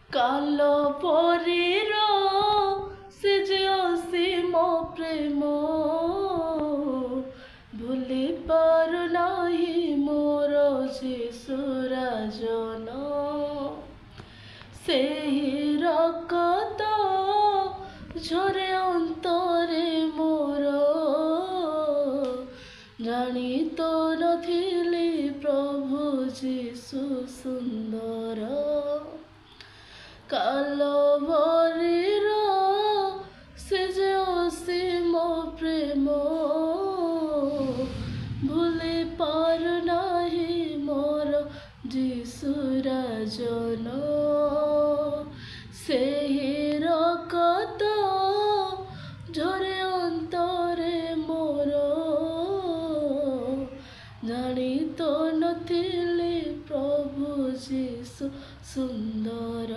କାଲ ପରୀର ସେ ଯେ ଅସୀମ ପ୍ରେମ ଭୁଲି ପାରୁନାହିଁ ମୋର ଯୀଶୁ ରାଜନ। ସେହି ରକ୍ତ ଝରେ ଅନ୍ତରେ ମୋର, ଜାଣି ତ ନଥିଲି ପ୍ରଭୁ ଯୀଶୁ ସୁନ୍ଦର। କାଲଭରୀର ସେ ଯେ ଅସୀମ ପ୍ରେମ ଭୁଲି ପାରୁନାହିଁ ମୋର ଯୀଶୁ ରାଜନ। ସେହି ରକ୍ତ ଝରେ ଅନ୍ତରେ ମୋର, ଜାଣି ତ ନଥିଲି ପ୍ରଭୁ ଯୀଶୁ ସୁନ୍ଦର।